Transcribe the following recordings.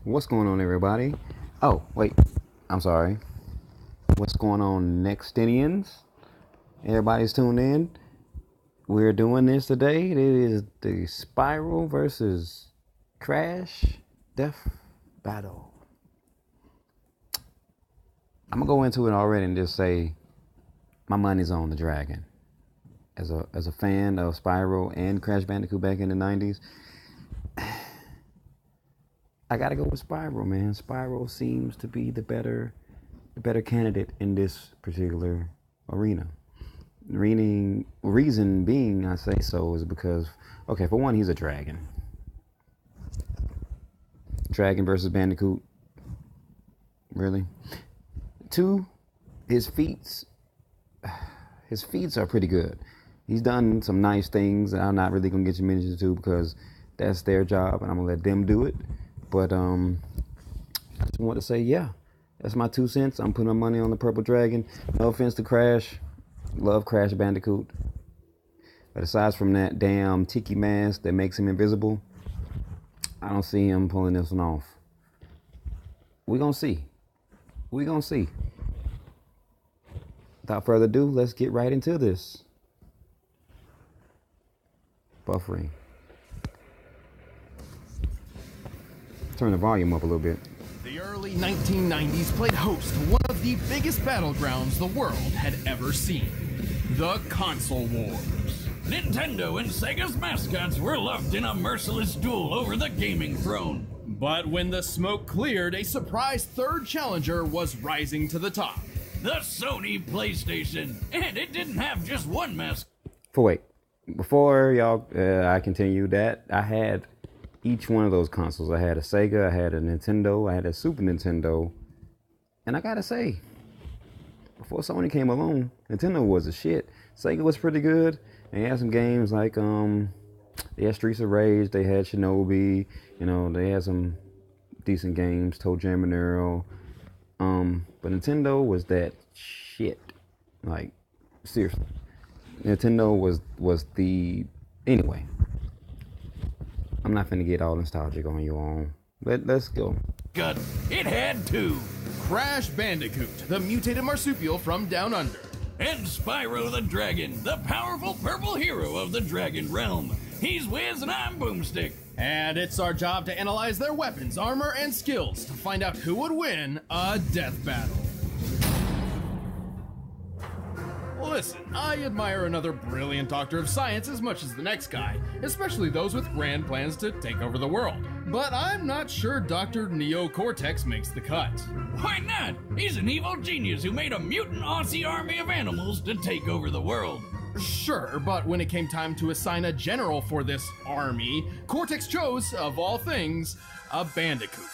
What's going on, everybody? Oh, wait. I'm sorry. What's going on, Nextinians? Everybody's tuned in. We're doing this today. It is the Spyro versus Crash Death Battle. I'm gonna go into it already and just say my money's on the dragon. As a fan of Spyro and Crash Bandicoot back in the 90s, I gotta go with Spyro, man. Spyro seems to be the better candidate in this particular arena. Reason being I say so is because, okay, for one, he's a dragon. Dragon versus Bandicoot. Really? Two, his feats are pretty good. He's done some nice things that I'm not really gonna get you mentioned to because that's their job and I'm gonna let them do it. But I just want to say, yeah, that's my 2 cents. I'm putting my money on the Purple Dragon. No offense to Crash. Love Crash Bandicoot. But aside from that damn tiki mask that makes him invisible, I don't see him pulling this one off. We're going to see. Without further ado, let's get right into this. Buffering. Turn the volume up a little bit. The early 1990s played host to one of the biggest battlegrounds the world had ever seen. The console wars. Nintendo and Sega's mascots were locked in a merciless duel over the gaming throne. But when the smoke cleared, a surprise third challenger was rising to the top. The Sony PlayStation. And it didn't have just one mascot. Before y'all, I continue that, I had each one of those consoles. I had a Sega, I had a Nintendo, I had a Super Nintendo. And I gotta say, before Sony came along, Nintendo was a shit. Sega was pretty good. They had some games like, they had Streets of Rage, they had Shinobi, they had some decent games, Toe Jam and Earl. But Nintendo was that shit. Like, seriously. Nintendo was the... Anyway. I'm not finna get all nostalgic on you all. Let's go. Good. It had two. Crash Bandicoot, the mutated marsupial from Down Under. And Spyro the Dragon, the powerful purple hero of the Dragon Realm. He's Wiz and I'm Boomstick. And it's our job to analyze their weapons, armor, and skills to find out who would win a death battle. Listen, I admire another brilliant doctor of science as much as the next guy, especially those with grand plans to take over the world. But I'm not sure Dr. Neo Cortex makes the cut. Why not? He's an evil genius who made a mutant Aussie army of animals to take over the world. Sure, but when it came time to assign a general for this army, Cortex chose, of all things, a bandicoot.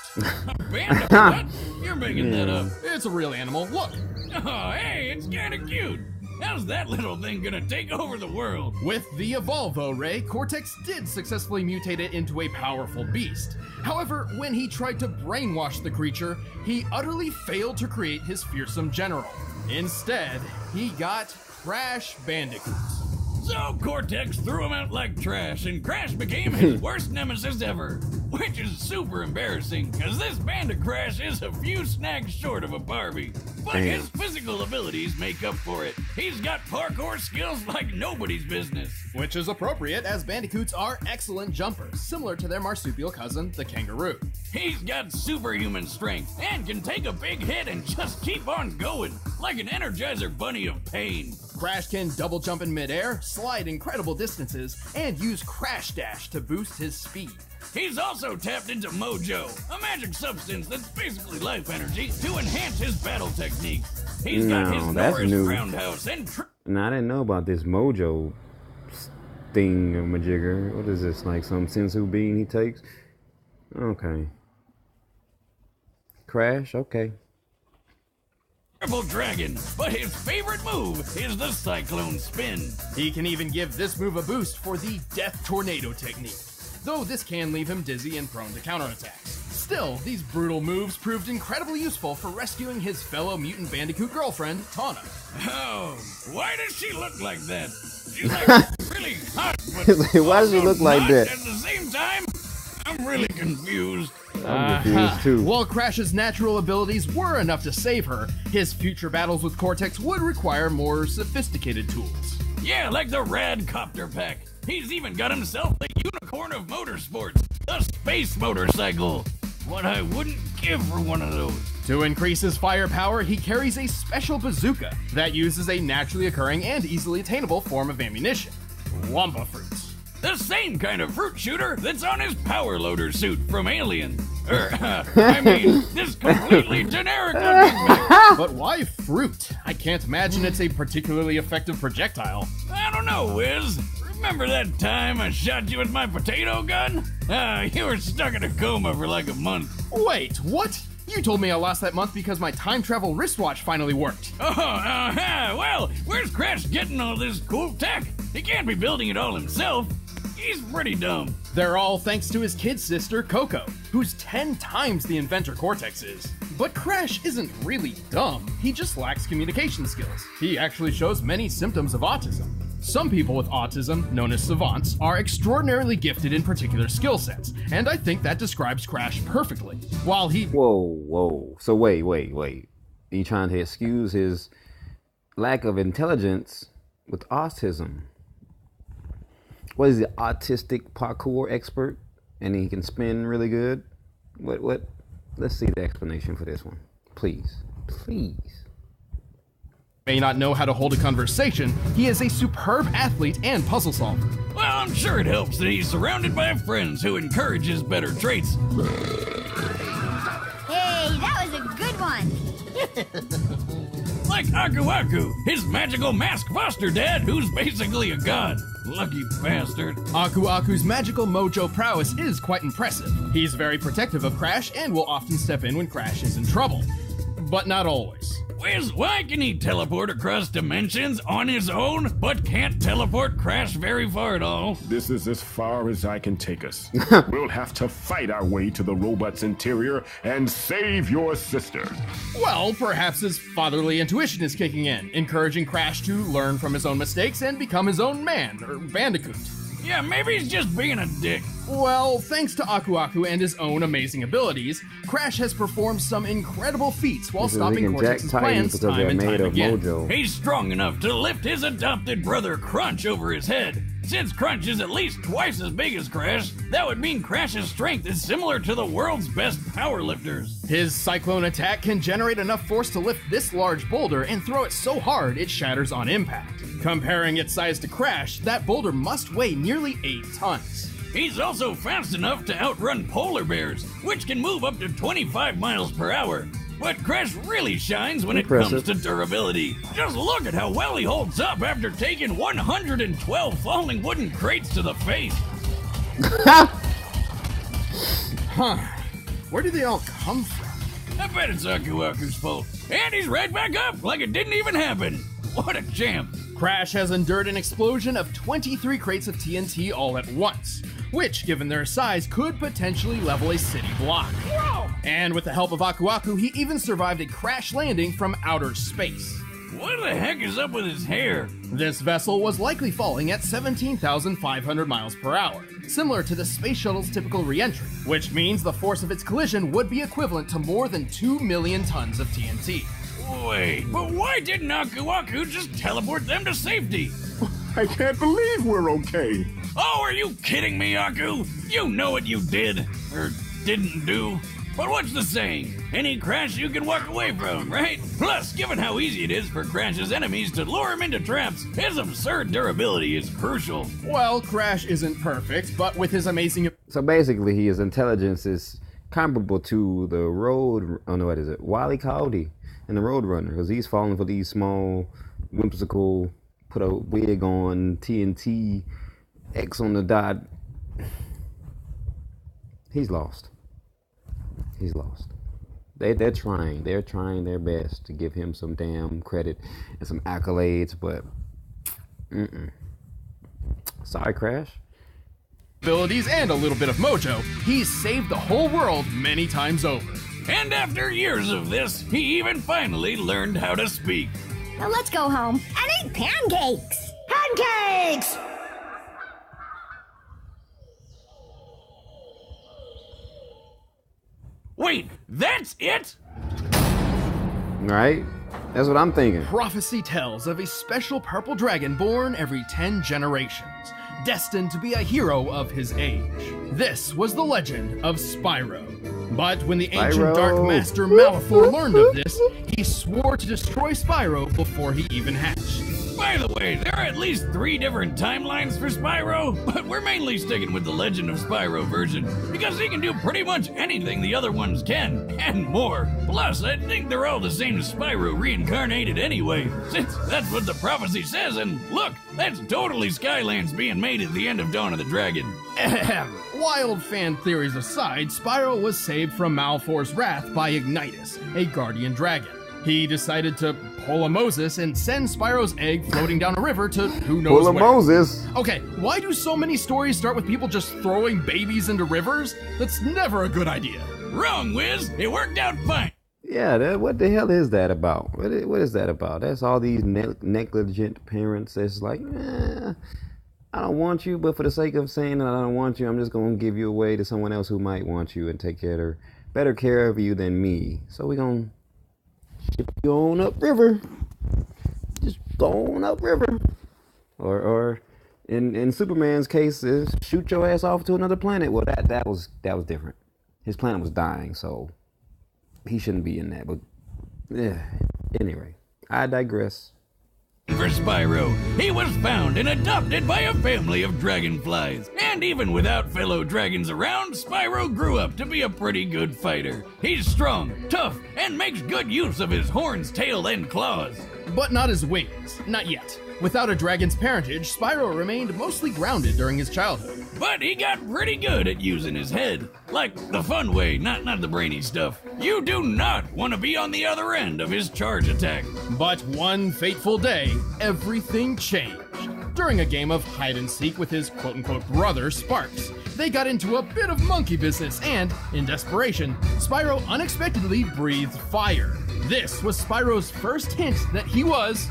A bandicoot? You're making that up. It's a real animal. Look. Oh, hey, it's kinda cute. How's that little thing gonna take over the world? With the Evolvo Ray, Cortex did successfully mutate it into a powerful beast. However, when he tried to brainwash the creature, he utterly failed to create his fearsome general. Instead, he got Crash Bandicoot. So Cortex threw him out like trash, and Crash became his worst nemesis ever. Which is super embarrassing, because this Crash is a few snags short of a Barbie. But his physical abilities make up for it. He's got parkour skills like nobody's business. Which is appropriate, as bandicoots are excellent jumpers, similar to their marsupial cousin, the kangaroo. He's got superhuman strength, and can take a big hit and just keep on going, like an Energizer bunny of pain. Crash can double jump in midair, slide incredible distances, and use Crash Dash to boost his speed. He's also tapped into Mojo, a magic substance that's basically life energy, to enhance his battle techniques. He's got his Norris roundhouse and... I didn't know about this Mojo thing of majigger. What is this, like some sensu bean he takes? Okay. Crash, okay. Purple Dragon, but his favorite move is the Cyclone Spin. He can even give this move a boost for the Death Tornado technique, though this can leave him dizzy and prone to counterattacks. Still, these brutal moves proved incredibly useful for rescuing his fellow mutant bandicoot girlfriend, Tawna. Oh, why does she look like that? She's like really hot, but why does she look like that? At the same time, I'm really confused. I'm confused too. While Crash's natural abilities were enough to save her, his future battles with Cortex would require more sophisticated tools. Yeah, like the rad copter pack. He's even got himself the unicorn of motorsports, the space motorcycle. What I wouldn't give for one of those. To increase his firepower, he carries a special bazooka that uses a naturally occurring and easily attainable form of ammunition, Wumpa fruits. The same kind of fruit shooter that's on his power loader suit from Alien. I mean, this completely generic looking mech. But why fruit? I can't imagine it's a particularly effective projectile. I don't know, Wiz. Remember that time I shot you with my potato gun? You were stuck in a coma for like a month. Wait, what? You told me I lost that month because my time travel wristwatch finally worked. Well, where's Crash getting all this cool tech? He can't be building it all himself. He's pretty dumb. They're all thanks to his kid sister, Coco, who's 10 times the inventor Cortex is. But Crash isn't really dumb, he just lacks communication skills. He actually shows many symptoms of autism. Some people with autism, known as savants, are extraordinarily gifted in particular skill sets, and I think that describes Crash perfectly. While he— Whoa. So wait. Are you trying to excuse his lack of intelligence with autism? What is he, autistic parkour expert? And he can spin really good? What? Let's see the explanation for this one. Please. may not know how to hold a conversation, he is a superb athlete and puzzle solver. Well, I'm sure it helps that he's surrounded by friends who encourage his better traits. Hey, that was a good one. Like Aku Aku, his magical mask foster dad, who's basically a god. Lucky bastard. Aku Aku's magical mojo prowess is quite impressive. He's very protective of Crash and will often step in when Crash is in trouble. But not always. Wiz, why can he teleport across dimensions on his own, but can't teleport Crash very far at all? This is as far as I can take us. We'll have to fight our way to the robot's interior and save your sister. Well, perhaps his fatherly intuition is kicking in, encouraging Crash to learn from his own mistakes and become his own man, or Bandicoot. Yeah, maybe he's just being a dick. Well, thanks to Aku Aku and his own amazing abilities, Crash has performed some incredible feats while stopping Cortex's plans time and time again. Mojo. He's strong enough to lift his adopted brother Crunch over his head. Since Crunch is at least twice as big as Crash, that would mean Crash's strength is similar to the world's best powerlifters. His cyclone attack can generate enough force to lift this large boulder and throw it so hard it shatters on impact. Comparing its size to Crash, that boulder must weigh nearly 8 tons. He's also fast enough to outrun polar bears, which can move up to 25 miles per hour. But Crash really shines when it comes to durability. Just look at how well he holds up after taking 112 falling wooden crates to the face. Where do they all come from? I bet it's Aku Aku's fault. And he's right back up like it didn't even happen. What a champ. Crash has endured an explosion of 23 crates of TNT all at once, which, given their size, could potentially level a city block. Whoa! And with the help of Aku Aku, he even survived a crash landing from outer space. What the heck is up with his hair? This vessel was likely falling at 17,500 miles per hour, similar to the space shuttle's typical re-entry, which means the force of its collision would be equivalent to more than 2 million tons of TNT. Wait, but why didn't Aku Aku just teleport them to safety? I can't believe we're okay. Oh, are you kidding me, Aku? You know what you did, or didn't do. But what's the saying? Any Crash you can walk away from, right? Plus, given how easy it is for Crash's enemies to lure him into traps, his absurd durability is crucial. Well, Crash isn't perfect, but with his amazing... So basically, his intelligence is comparable to the Wile E. Coyote and the Roadrunner, because he's falling for these small, whimsical, put a wig on, TNT, X on the dot. He's lost. They're trying their best to give him some damn credit and some accolades, but sorry, Crash. abilities and a little bit of mojo, he's saved the whole world many times over. And after years of this, he even finally learned how to speak. Now let's go home and eat pancakes. Pancakes! Wait, that's it? Right? That's what I'm thinking. Prophecy tells of a special purple dragon born every 10 generations, destined to be a hero of his age. This was the legend of Spyro. But when the ancient Spyro. Dark Master Malifaux learned of this, he swore to destroy Spyro before he even hatched. By the way, there are at least 3 different timelines for Spyro, but we're mainly sticking with the Legend of Spyro version, because he can do pretty much anything the other ones can, and more. Plus, I think they're all the same as Spyro reincarnated anyway, since that's what the prophecy says, and look, that's totally Skylands being made at the end of Dawn of the Dragon. Ahem. Wild fan theories aside, Spyro was saved from Malfour's wrath by Ignitus, a guardian dragon. He decided to pull a Moses and send Spyro's egg floating down a river to who knows Full of where. Moses. Okay, why do so many stories start with people just throwing babies into rivers? That's never a good idea. Wrong, Wiz. It worked out fine. Yeah, what the hell is that about? What is that about? That's all these negligent parents that's like, I don't want you, but for the sake of saying that I don't want you, I'm just going to give you away to someone else who might want you and take better care of you than me. So we're going to ship you on upriver. Just go on upriver. Or in Superman's case, is shoot your ass off to another planet. Well, that was different. His planet was dying, so he shouldn't be in that. But yeah, anyway, I digress. For Spyro, he was found and adopted by a family of dragonflies. And even without fellow dragons around, Spyro grew up to be a pretty good fighter. He's strong, tough, and makes good use of his horns, tail, and claws. But not his wings. Not yet. Without a dragon's parentage, Spyro remained mostly grounded during his childhood. But he got pretty good at using his head. Like the fun way, not the brainy stuff. You do not want to be on the other end of his charge attack. But one fateful day, everything changed. During a game of hide-and-seek with his quote-unquote brother, Sparks, they got into a bit of monkey business and, in desperation, Spyro unexpectedly breathed fire. This was Spyro's first hint that he was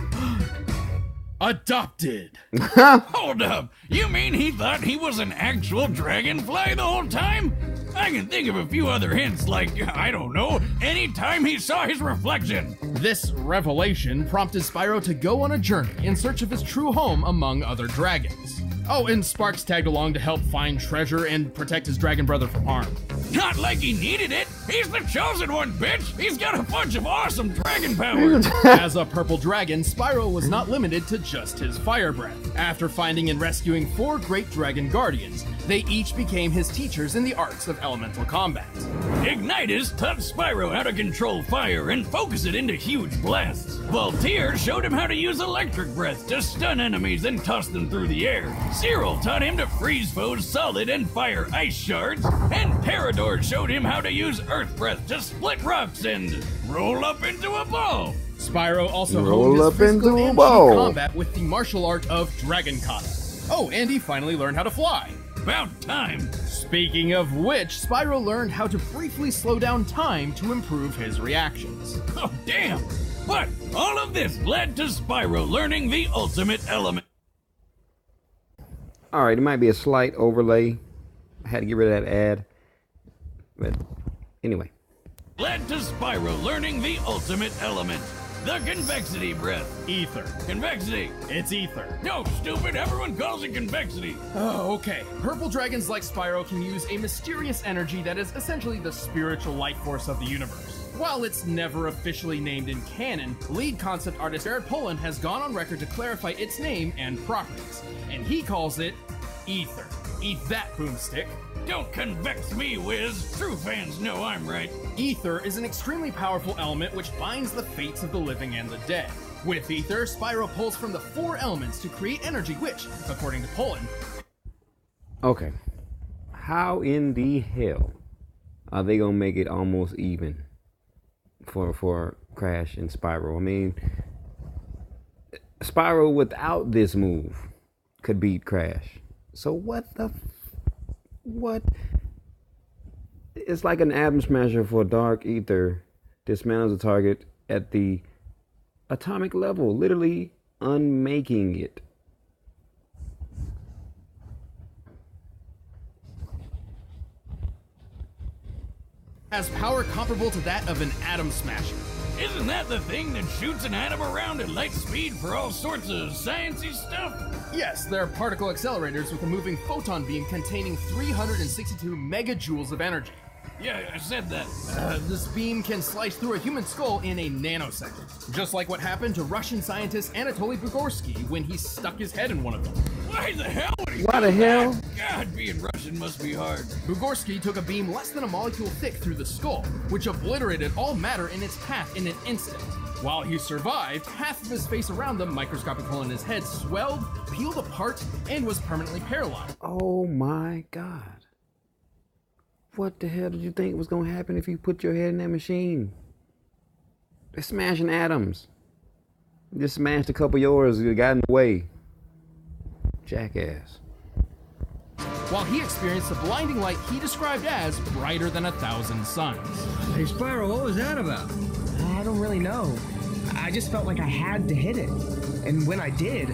adopted. Hold up, you mean he thought he was an actual dragonfly the whole time? I can think of a few other hints, like, I don't know, anytime he saw his reflection. This revelation prompted Spyro to go on a journey in search of his true home among other dragons. Oh, and Sparks tagged along to help find treasure and protect his dragon brother from harm. Not like he needed it. He's the chosen one, bitch. He's got a bunch of awesome dragon powers. As a purple dragon, Spyro was not limited to just his fire breath. After finding and rescuing 4 great dragon guardians, they each became his teachers in the arts of elemental combat. Ignitus taught Spyro how to control fire and focus it into huge blasts. Voltaire showed him how to use electric breath to stun enemies and toss them through the air. Cyril taught him to freeze foes solid and fire ice shards. And Parador showed him how to use earth breath to split rocks and roll up into a ball. Spyro also Roll honed his up physical into a and ball. cheat combat with the martial art of Dragon Kata. Oh, and he finally learned how to fly. About time. Speaking of which, Spyro learned how to briefly slow down time to improve his reactions. Oh, damn. But all of this led to Spyro learning the ultimate element. All right, it might be a slight overlay. I had to get rid of that ad. But anyway. Led to Spyro learning the ultimate element. The convexity breath. Ether. Convexity. It's ether. No, stupid. Everyone calls it convexity. Oh, okay. Purple dragons like Spyro can use a mysterious energy that is essentially the spiritual life force of the universe. While it's never officially named in canon, lead concept artist Jared Poland has gone on record to clarify its name and properties, and he calls it ether. Eat that, boomstick. Don't convex me, Wiz. True fans know I'm right. Ether is an extremely powerful element which binds the fates of the living and the dead. With ether, Spyro pulls from the 4 elements to create energy which, according to Poland... Okay. How in the hell are they gonna make it almost even for Crash and Spyro? I mean, Spyro without this move could beat Crash. So what? It's like an atom smasher for dark ether dismantles the target at the atomic level, literally unmaking it. has power comparable to that of an atom smasher. Isn't that the thing that shoots an atom around at light speed for all sorts of sciencey stuff? Yes, they're particle accelerators with a moving photon beam containing 362 megajoules of energy. Yeah, I said that. This beam can slice through a human skull in a nanosecond, just like what happened to Russian scientist Anatoly Bugorsky when he stuck his head in one of them. Why the hell would he Why do the hell? that? God, being Russian must be hard. Bugorsky took a beam less than a molecule thick through the skull, which obliterated all matter in its path in an instant. While he survived, half of his face around the microscopic hole in his head swelled, peeled apart, and was permanently paralyzed. Oh my God. What the hell did you think was gonna happen if you put your head in that machine? They're smashing atoms. You just smashed a couple of yours, you got in the way. Jackass. While he experienced a blinding light he described as brighter than 1,000 suns. Hey, Spyro, what was that about? I don't really know. I just felt like I had to hit it. And when I did,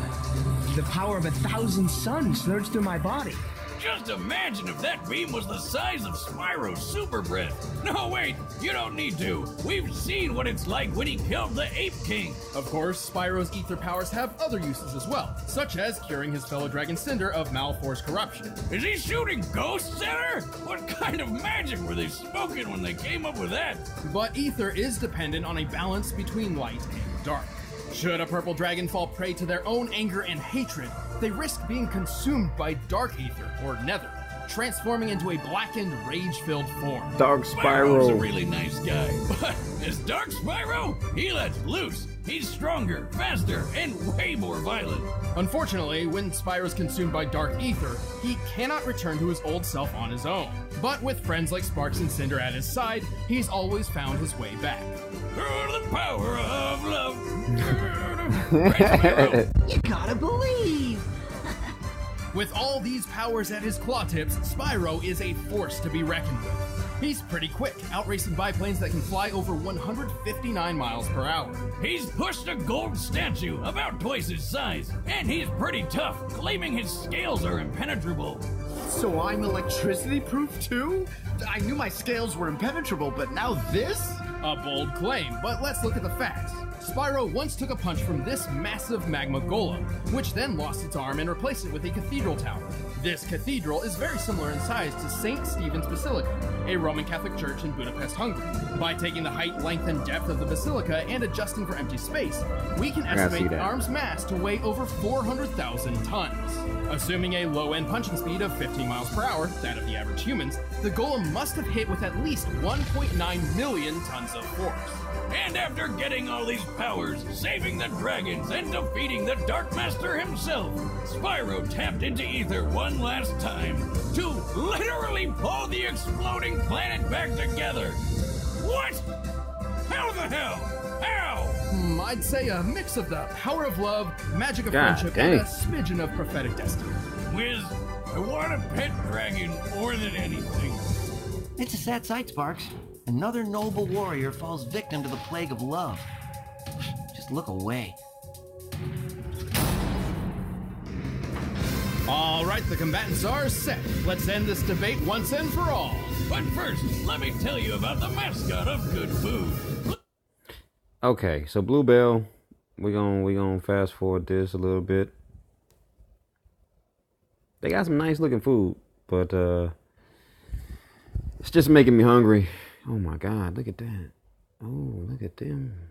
the power of 1,000 suns surged through my body. Just imagine if that beam was the size of Spyro's super breath. No, wait, you don't need to. We've seen what it's like when he killed the Ape King. Of course, Spyro's ether powers have other uses as well, such as curing his fellow dragon Cinder of Malfor's corruption. Is he shooting ghosts at her? What kind of magic were they smoking when they came up with that? But ether is dependent on a balance between light and dark. Should a purple dragon fall prey to their own anger and hatred, they risk being consumed by dark ether, or nether, transforming into a blackened, rage-filled form. Dark Spyro's a Spyro. really nice guy, but this Dark Spyro, he lets loose. He's stronger, faster, and way more violent. Unfortunately, when Spyro's consumed by dark ether, he cannot return to his old self on his own. But with friends like Sparks and Cinder at his side, he's always found his way back. Through the power of love. Right, Spyro. You gotta believe. With all these powers at his claw tips, Spyro is a force to be reckoned with. He's pretty quick, outracing biplanes that can fly over 159 miles per hour. He's pushed a gold statue about twice his size, and he's pretty tough, claiming his scales are impenetrable. So I'm electricity proof too? I knew my scales were impenetrable, but now this? A bold claim, but let's look at the facts. Spyro once took a punch from this massive magma golem, which then lost its arm and replaced it with a cathedral tower. This cathedral is very similar in size to St. Stephen's Basilica, a Roman Catholic church in Budapest, Hungary. By taking the height, length, and depth of the basilica and adjusting for empty space, we can estimate the arm's mass to weigh over 400,000 tons. Assuming a low-end punching speed of 15 miles per hour, that of the average humans, the golem must have hit with at least 1.9 million tons of force. And after getting all these powers, saving the dragons, and defeating the Dark Master himself, Spyro tapped into ether one last time to literally pull the exploding planet back together. What? How the hell? How? I'd say a mix of the power of love, magic of God friendship, dang. and a smidgen of prophetic destiny. Wiz, I want a pet dragon more than anything. It's a sad sight, Sparks. Another noble warrior falls victim to the plague of love. Just look away. All right, the combatants are set. Let's end this debate once and for all. But first, let me tell you about the mascot of good food. Okay, so Bluebell, we gonna fast forward this a little bit. They got some nice looking food, but it's just making me hungry. Oh my God, look at that. Oh, look at them.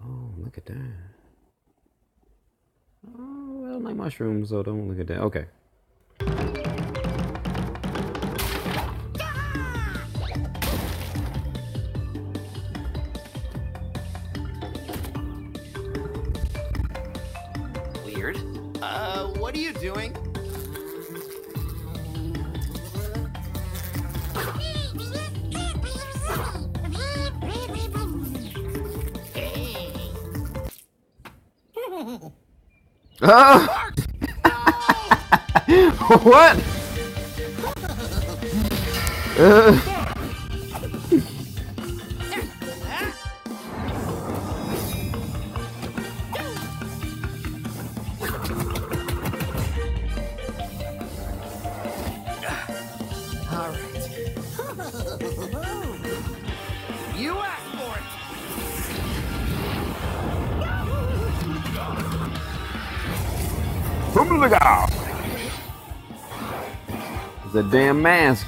Oh, look at that. Oh, I don't like mushrooms, so don't look at that. Okay. Weird. What are you doing? Oh! What? All right. You asked for it. It's a damn mask.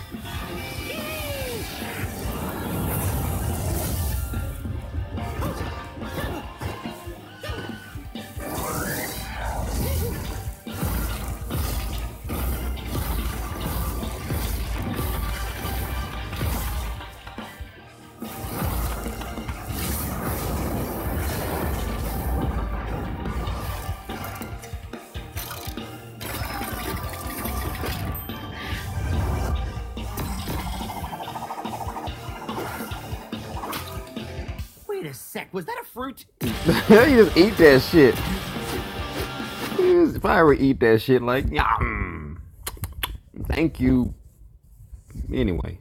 Wait a sec, was that a fruit? You just eat that shit. If I ever eat that shit, like, yum. Thank you. Anyway.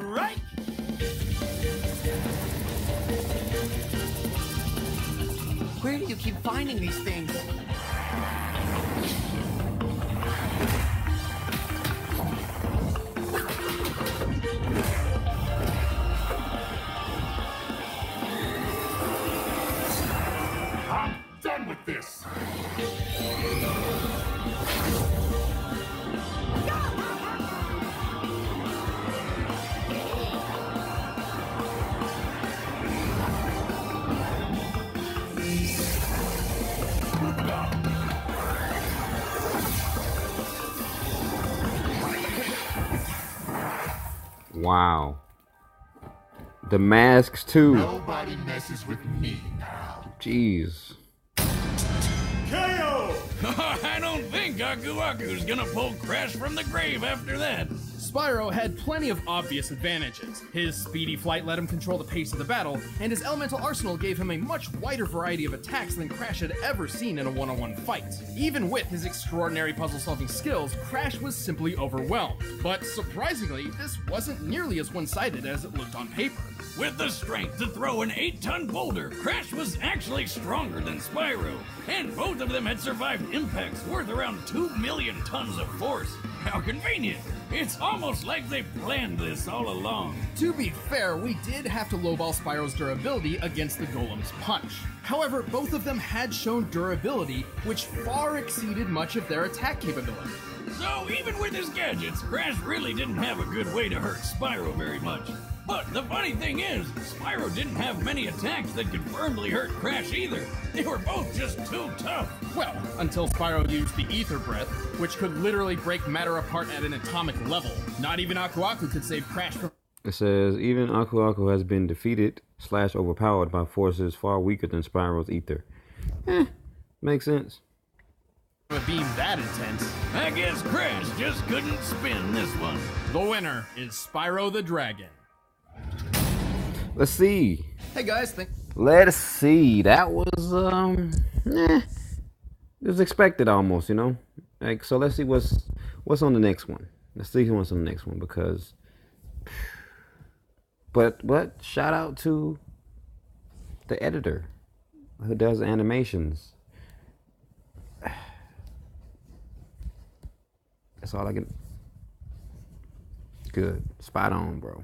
Right? Where do you keep finding these things? I'm done with this. Wow. The masks too. Nobody messes with me, pal. Jeez. KO! I don't think Aku Aku's gonna pull Crash from the grave after that. Spyro had plenty of obvious advantages. His speedy flight let him control the pace of the battle, and his elemental arsenal gave him a much wider variety of attacks than Crash had ever seen in a one-on-one fight. Even with his extraordinary puzzle-solving skills, Crash was simply overwhelmed. But surprisingly, this wasn't nearly as one-sided as it looked on paper. With the strength to throw an 8-ton boulder, Crash was actually stronger than Spyro, and both of them had survived impacts worth around 2 million tons of force. How convenient! It's almost like they planned this all along. To be fair, we did have to lowball Spyro's durability against the Golem's punch. However, both of them had shown durability, which far exceeded much of their attack capability. So even with his gadgets, Crash really didn't have a good way to hurt Spyro very much. But the funny thing is, Spyro didn't have many attacks that could firmly hurt Crash either. They were both just too tough. Well, until Spyro used the Ether Breath, which could literally break matter apart at an atomic level. Not even Aku Aku could save Crash from... It says, even Aku Aku has been defeated / overpowered by forces far weaker than Spyro's ether. Makes sense. a beam that intense. I guess Crash just couldn't spin this one. The winner is Spyro the Dragon. Let's see. Hey guys, Let's see. That was it was expected almost, you know. Like, so let's see what's on the next one. Let's see what's on the next one because. But shout out to the editor who does animations. That's all I can. Good. Spot on, bro.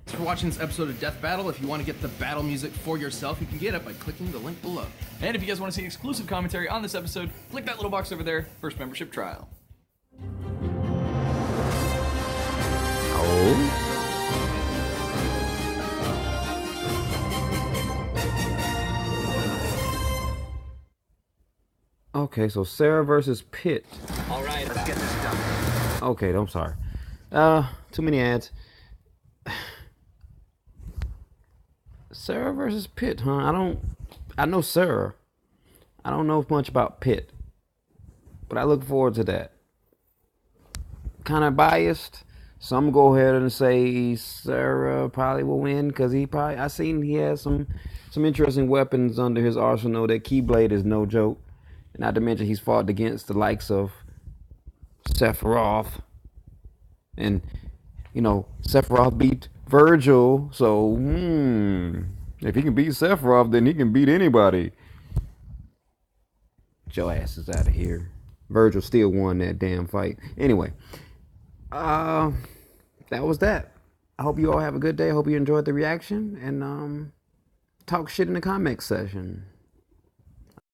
Thanks for watching this episode of Death Battle. If you want to get the battle music for yourself, you can get it by clicking the link below. And if you guys want to see exclusive commentary on this episode, click that little box over there, first membership trial. Oh. Okay, so Sarah versus Pitt. All right, let's get this done. Okay, I'm sorry. Too many ads. Sarah versus Pitt, huh? I know Sarah. I don't know much about Pitt. But I look forward to that. Kind of biased. Some go ahead and say Sarah probably will win because I seen he has some some interesting weapons under his arsenal. That Keyblade is no joke. Not to mention he's fought against the likes of Sephiroth. And, you know, Sephiroth beat Virgil. So, if he can beat Sephiroth, then he can beat anybody. Get your asses out of here. Virgil still won that damn fight. Anyway, that was that. I hope you all have a good day. I hope you enjoyed the reaction. And talk shit in the comment section.